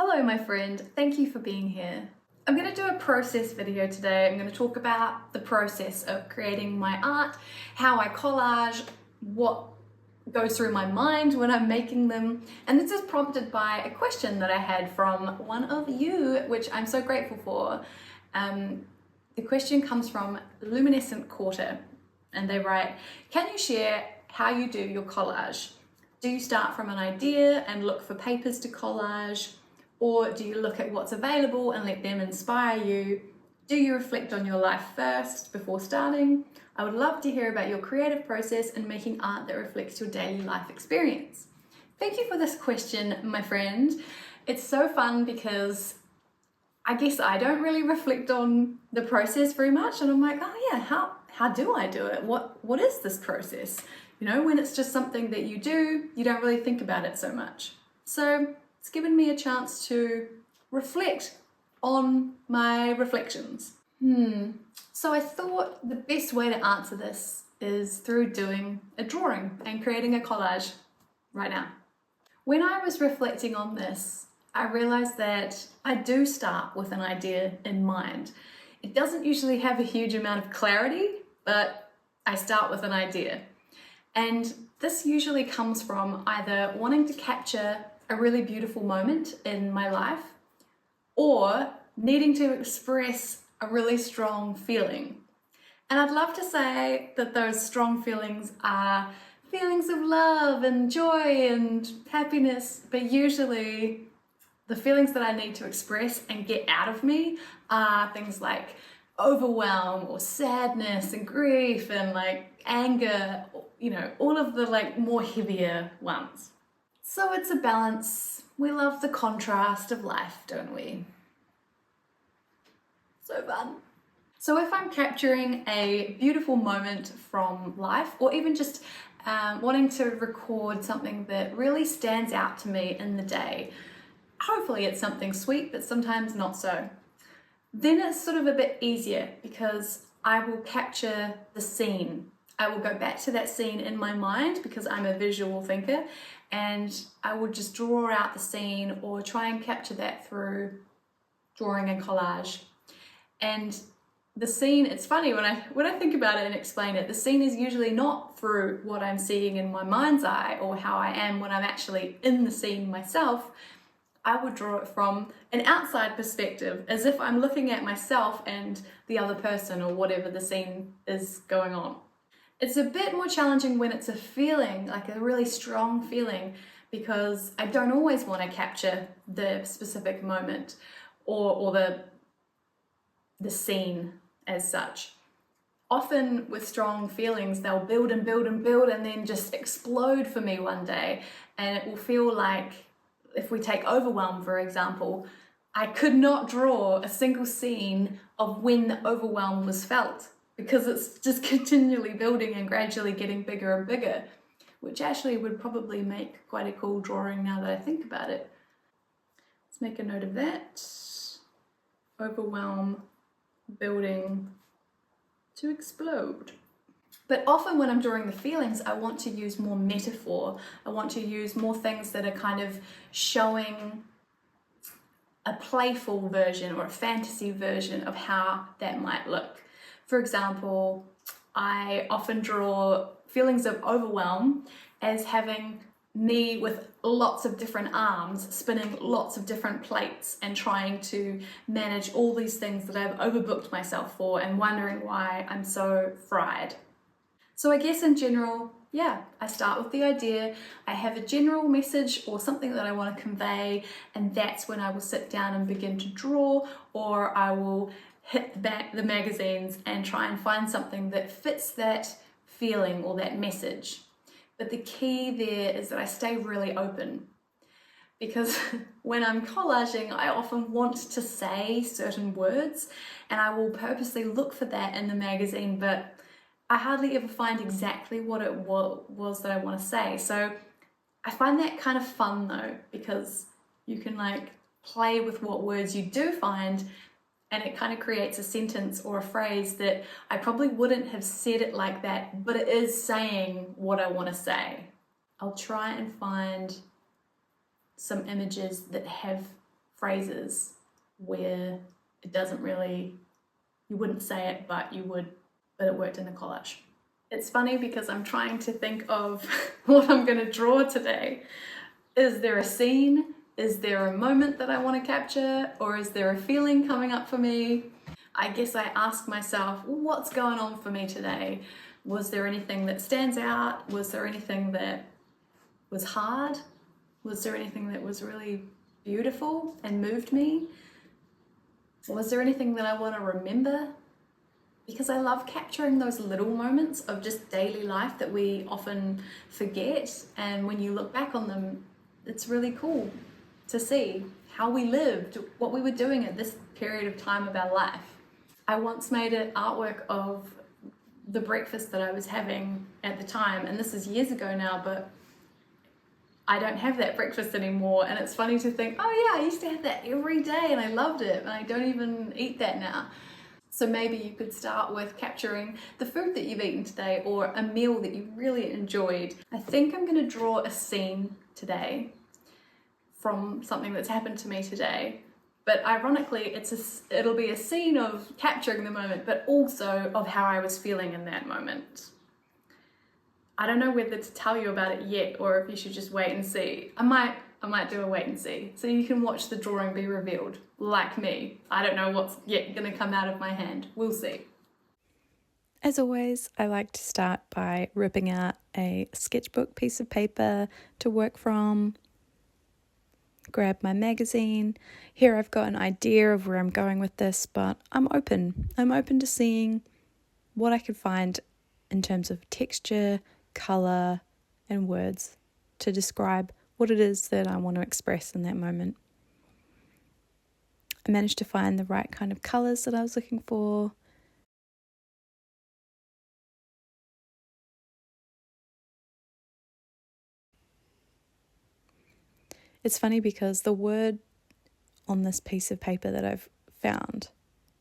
Hello my friend, thank you for being here. I'm going to do a process video today. I'm going to talk about the process of creating my art, how I collage, what goes through my mind when I'm making them, and this is prompted by a question that I had from one of you, which I'm so grateful for. The question comes from Luminescent Quarter, and they write, can you share how you do your collage? Do you start from an idea and look for papers to collage? Or do you look at what's available and let them inspire you? Do you reflect on your life first before starting? I would love to hear about your creative process in making art that reflects your daily life experience. Thank you for this question, my friend. It's so fun because I guess I don't really reflect on the process very much, and I'm like, oh yeah, how do I do it? What is this process? You know, when it's just something that you do, you don't really think about it so much. So it's given me a chance to reflect on my reflections. So I thought the best way to answer this is through doing a drawing and creating a collage right now. When I was reflecting on this, I realized that I do start with an idea in mind. It doesn't usually have a huge amount of clarity, but I start with an idea. And this usually comes from either wanting to capture a really beautiful moment in my life or needing to express a really strong feeling. And I'd love to say that those strong feelings are feelings of love and joy and happiness, but usually the feelings that I need to express and get out of me are things like overwhelm or sadness and grief and like anger, you know, all of the like more heavier ones. So it's a balance. We love the contrast of life, don't we? So fun. So if I'm capturing a beautiful moment from life, or even just wanting to record something that really stands out to me in the day, hopefully it's something sweet, but sometimes not so, then it's sort of a bit easier because I will capture the scene. I will go back to that scene in my mind because I'm a visual thinker, and I will just draw out the scene or try and capture that through drawing a collage. And the scene, it's funny when I think about it and explain it, the scene is usually not through what I'm seeing in my mind's eye or how I am when I'm actually in the scene myself. I would draw it from an outside perspective, as if I'm looking at myself and the other person or whatever the scene is going on. It's a bit more challenging when it's a feeling, like a really strong feeling, because I don't always want to capture the specific moment or the scene as such. Often with strong feelings, they'll build and build and build and then just explode for me one day. And it will feel like, if we take overwhelm, for example, I could not draw a single scene of when the overwhelm was felt, because it's just continually building and gradually getting bigger and bigger, which actually would probably make quite a cool drawing now that I think about it. Let's make a note of that. Overwhelm, building to explode. But often when I'm drawing the feelings, I want to use more metaphor. I want to use more things that are kind of showing a playful version or a fantasy version of how that might look. For example, I often draw feelings of overwhelm as having me with lots of different arms, spinning lots of different plates and trying to manage all these things that I've overbooked myself for and wondering why I'm so fried. So I guess in general, yeah, I start with the idea, I have a general message or something that I want to convey, and that's when I will sit down and begin to draw, or I will hit back the magazines and try and find something that fits that feeling or that message. But the key there is that I stay really open, because when I'm collaging, I often want to say certain words and I will purposely look for that in the magazine, but I hardly ever find exactly what it was that I want to say. So I find that kind of fun though, because you can like play with what words you do find, and it kind of creates a sentence or a phrase that I probably wouldn't have said it like that, but it is saying what I want to say. I'll try and find some images that have phrases where it doesn't really, you wouldn't say it, but you would, but it worked in a collage. It's funny because I'm trying to think of what I'm going to draw today. Is there a scene? Is there a moment that I want to capture? Or is there a feeling coming up for me? I guess I ask myself, what's going on for me today? Was there anything that stands out? Was there anything that was hard? Was there anything that was really beautiful and moved me? Was there anything that I want to remember? Because I love capturing those little moments of just daily life that we often forget, and when you look back on them, it's really cool to see how we lived, what we were doing at this period of time of our life. I once made an artwork of the breakfast that I was having at the time, and this is years ago now, but I don't have that breakfast anymore, and it's funny to think, oh yeah, I used to have that every day and I loved it, and I don't even eat that now. So maybe you could start with capturing the food that you've eaten today or a meal that you really enjoyed. I think I'm going to draw a scene today from something that's happened to me today. But ironically, it'll be a scene of capturing the moment, but also of how I was feeling in that moment. I don't know whether to tell you about it yet or if you should just wait and see. I might do a wait and see, so you can watch the drawing be revealed, like me. I don't know what's yet going to come out of my hand. We'll see. As always, I like to start by ripping out a sketchbook piece of paper to work from. Grab my magazine. Here I've got an idea of where I'm going with this, but I'm open. I'm open to seeing what I can find in terms of texture, colour, and words to describe what it is that I want to express in that moment. I managed to find the right kind of colours that I was looking for. It's funny because the word on this piece of paper that I've found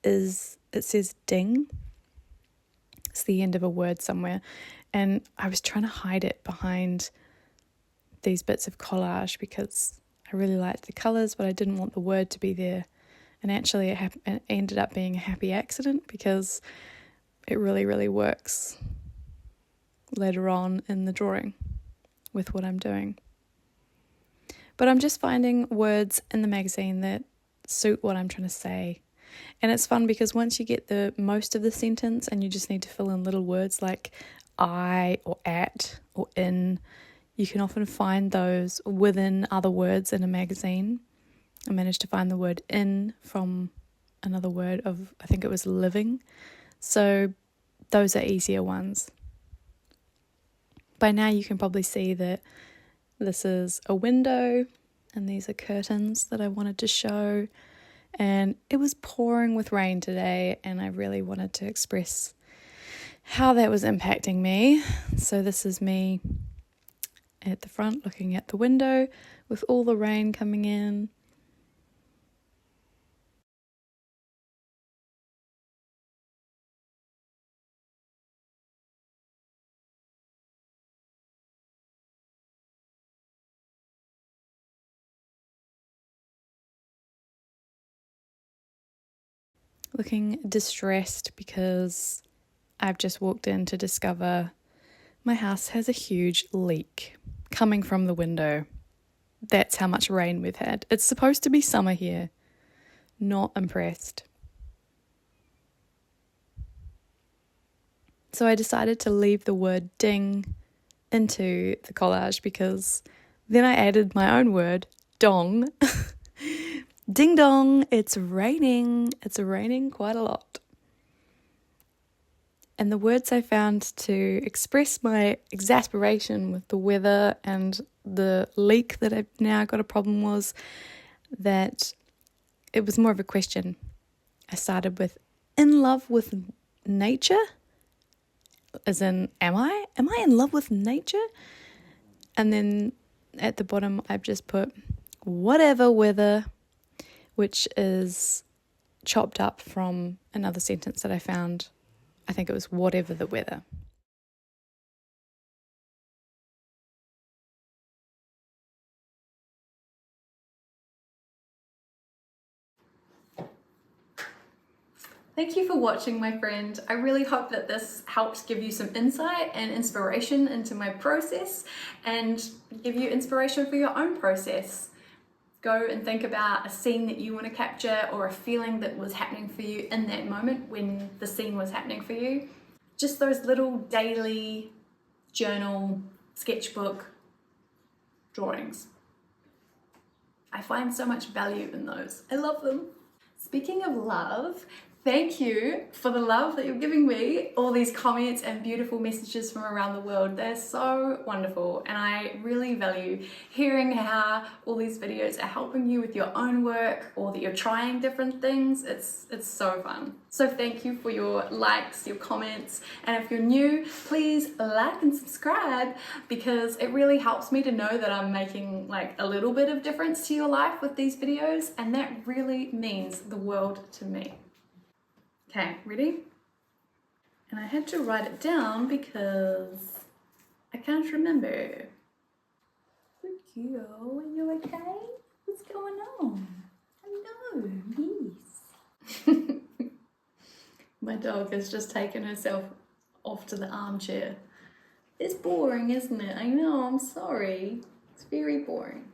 it says ding. It's the end of a word somewhere. And I was trying to hide it behind these bits of collage because I really liked the colours, but I didn't want the word to be there. And actually it ended up being a happy accident because it really, really works later on in the drawing with what I'm doing. But I'm just finding words in the magazine that suit what I'm trying to say. And it's fun because once you get the most of the sentence and you just need to fill in little words like I or at or in, you can often find those within other words in a magazine. I managed to find the word in from another word of, I think it was living. So those are easier ones. By now you can probably see that this is a window and these are curtains that I wanted to show. And it was pouring with rain today and I really wanted to express how that was impacting me. So this is me at the front looking at the window with all the rain coming in. Looking distressed because I've just walked in to discover my house has a huge leak coming from the window. That's how much rain we've had. It's supposed to be summer here. Not impressed. So I decided to leave the word ding into the collage because then I added my own word, dong. Ding dong, it's raining. It's raining quite a lot. And the words I found to express my exasperation with the weather and the leak that I've now got a problem was that it was more of a question. I started with in love with nature, as in am I in love with nature? And then at the bottom I've just put whatever weather, which is chopped up from another sentence that I found. I think it was whatever the weather. Thank you for watching, my friend. I really hope that this helps give you some insight and inspiration into my process and give you inspiration for your own process. Go and think about a scene that you want to capture or a feeling that was happening for you in that moment when the scene was happening for you. Just those little daily journal, sketchbook drawings. I find so much value in those. I love them. Speaking of love, thank you for the love that you're giving me, all these comments and beautiful messages from around the world. They're so wonderful, and I really value hearing how all these videos are helping you with your own work or that you're trying different things. It's so fun. So thank you for your likes, your comments, and if you're new, please like and subscribe because it really helps me to know that I'm making like a little bit of difference to your life with these videos, and that really means the world to me. Okay, ready? And I had to write it down because I can't remember. Rikio, are you okay? What's going on? Hello, yes. My dog has just taken herself off to the armchair. It's boring, isn't it? I know, I'm sorry. It's very boring.